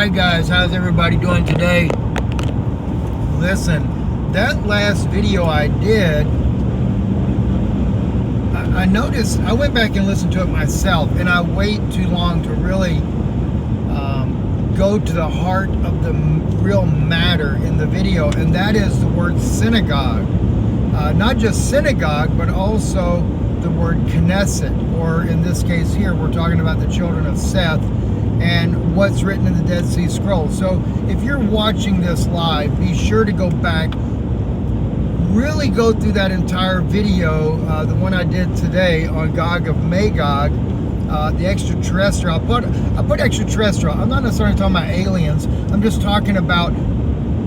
Alright guys, how's everybody doing today? Listen, that last video I did, I noticed, I went back and listened to it myself, and I wait too long to really go to the heart of the real matter in the video, and that is the word synagogue. Not just synagogue, but also the word Knesset, or in this case here, we're talking about the children of Seth and what's written in the Dead Sea Scrolls. So if you're watching this live, be sure to go back, really go through that entire video, the one I did today on Gog of Magog, the extraterrestrial. I put extraterrestrial. I'm not necessarily talking about aliens. I'm just talking about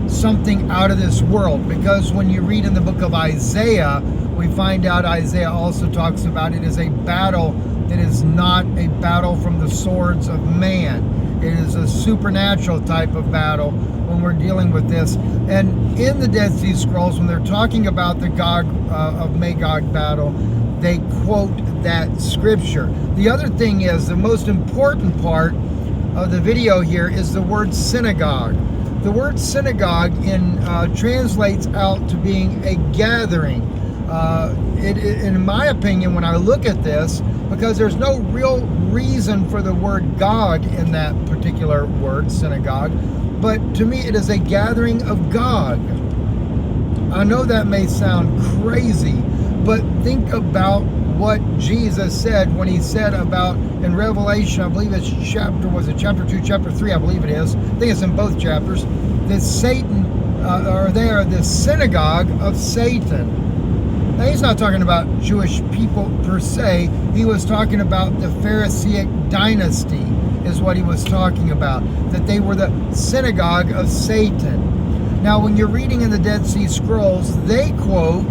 something out of this world, because when you read in the book of Isaiah, we find out Isaiah also talks about it as a battle that is not a battle from the swords of man. It is a supernatural type of battle when we're dealing with this. And in the Dead Sea Scrolls, when they're talking about the Gog of Magog battle, they quote that scripture. The other thing is, the most important part of the video here is the word synagogue. The word synagogue translates out to being a gathering. In my opinion, when I look at this, because there's no real reason for the word Gog in that particular word, synagogue, but to me it is a gathering of Gog. I know that may sound crazy, but think about what Jesus said when he said about, in Revelation, I believe it's chapter 2, chapter 3, I believe it is. I think it's in both chapters, that Satan, or they are the synagogue of Satan. Now, he's not talking about Jewish people per se. He was talking about the Pharisaic dynasty is what he was talking about, that they were the synagogue of Satan. Now, when you're reading in the Dead Sea Scrolls, they quote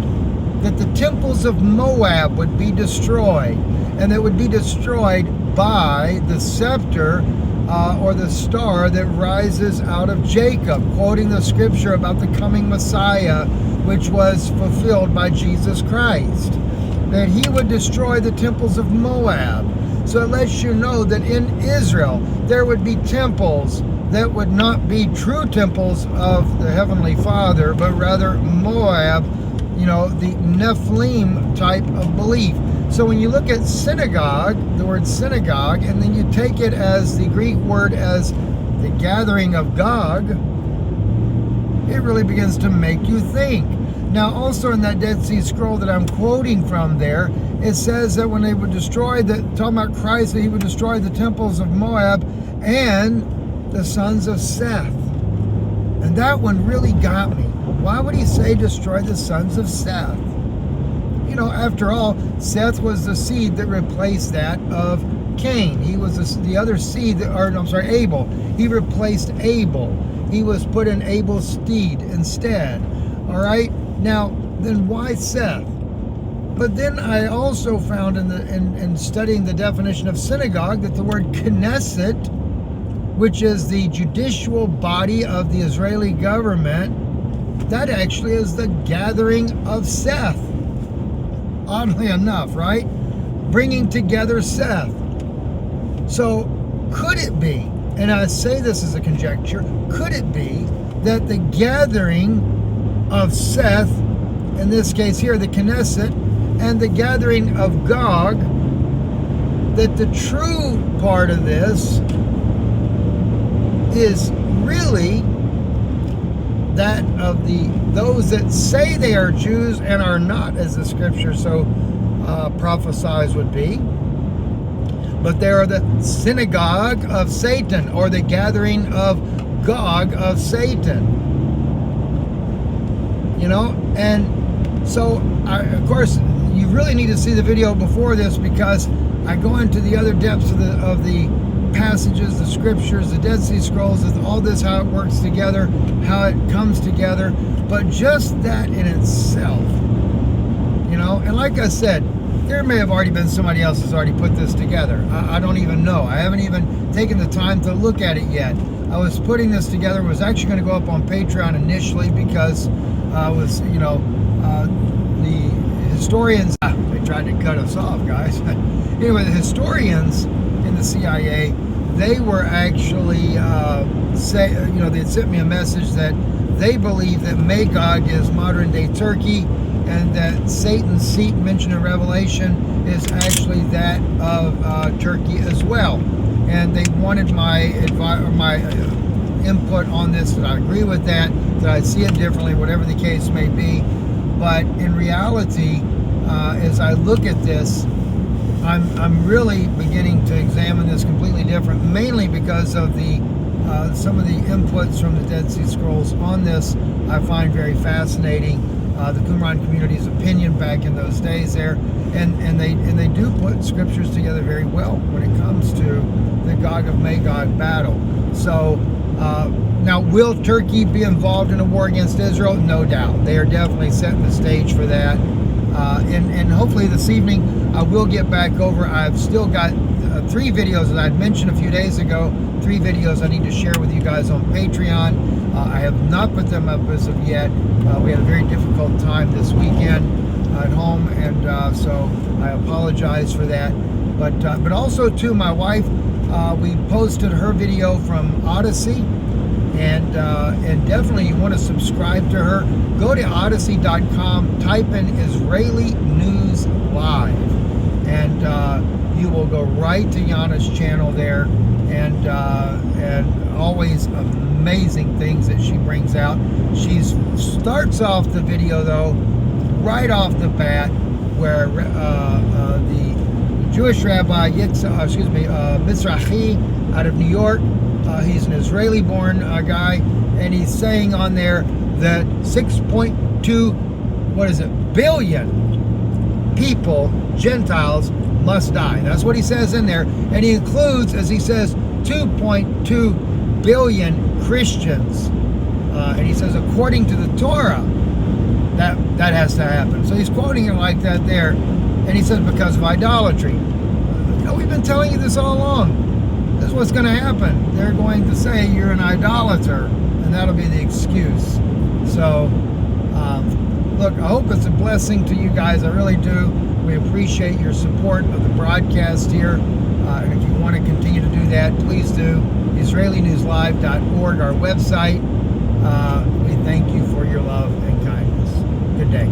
that the temples of Moab would be destroyed, and that would be destroyed by the scepter or the star that rises out of Jacob, quoting the scripture about the coming Messiah, which was fulfilled by Jesus Christ, that he would destroy the temples of Moab. So it lets you know that in Israel there would be temples that would not be true temples of the Heavenly Father, but rather Moab, the Nephilim type of belief. So when you look at synagogue, the word synagogue, and then you take it as the Greek word as the gathering of Gog, it really begins to make you think. Now, also in that Dead Sea Scroll that I'm quoting from there, it says that when they would destroy talking about Christ, that he would destroy the temples of Moab and the sons of Seth. And that one really got me. Why would he say destroy the sons of Seth? After all, Seth was the seed that replaced that of Cain. He was the other seed, Abel. He replaced Abel. He was put in Abel's stead instead. All right? Now, then why Seth? But then I also found in studying the definition of synagogue that the word Knesset, which is the judicial body of the Israeli government, that actually is the gathering of Seth. Oddly enough, right? Bringing together Seth. So could it be, and I say this as a conjecture, could it be that the gathering of Seth, in this case here, the Knesset, and the gathering of Gog, that the true part of this is really that of those that say they are Jews and are not, as the scripture so prophesies would be, but they are the synagogue of Satan, or the gathering of Gog of Satan. And so of course you really need to see the video before this, because I go into the other depths of the passages, the scriptures, the Dead Sea Scrolls, all this, how it works together, how it comes together. But just that in itself, and like I said, there may have already been somebody else who's already put this together. I don't even know. I haven't even taken the time to look at it yet. I was putting this together, was actually going to go up on Patreon initially, because I was, the historians, they tried to cut us off, guys. Anyway, the historians in the CIA, they were actually they had sent me a message that they believe that Magog is modern day Turkey, and that Satan's seat mentioned in Revelation is actually that of Turkey as well. And they wanted my input on this, that I agree with that I see it differently, whatever the case may be. But in reality, as I look at this, I'm really beginning to examine this completely different, mainly because of some of the inputs from the Dead Sea Scrolls on this. I find very fascinating the Qumran community's opinion back in those days there, and they do put scriptures together very well when it comes to the Gog of Magog battle. So now, will Turkey be involved in a war against Israel? No doubt. They are definitely setting the stage for that. And hopefully this evening I will get back over. I've still got 3 videos that I'd mentioned a few days ago. 3 videos I need to share with you guys on Patreon. I have not put them up as of yet. We had a very difficult time this weekend at home, and so I apologize for that. But also too, my wife, we posted her video from Odyssey, and definitely you want to subscribe to her. Go to odyssey.com, type in Israeli News Live, and you will go right to Yana's channel there, and always amazing things that she brings out. She starts off the video though right off the bat where the Jewish rabbi Mizrahi out of New York, he's an Israeli-born guy, and he's saying on there that 6.2 billion people, Gentiles, must die. That's what he says in there, and he includes, as he says, 2.2 billion Christians, and he says according to the Torah that has to happen. So he's quoting it like that there, and he says because of idolatry. We've been telling you this all along. This is what's going to happen. They're going to say you're an idolater, and that'll be the excuse. So look, I hope it's a blessing to you guys. I really do. We appreciate your support of the broadcast here, and if you want to continue to do that, please do. IsraeliNewsLive.org, our website. We thank you for your love and kindness. Good day.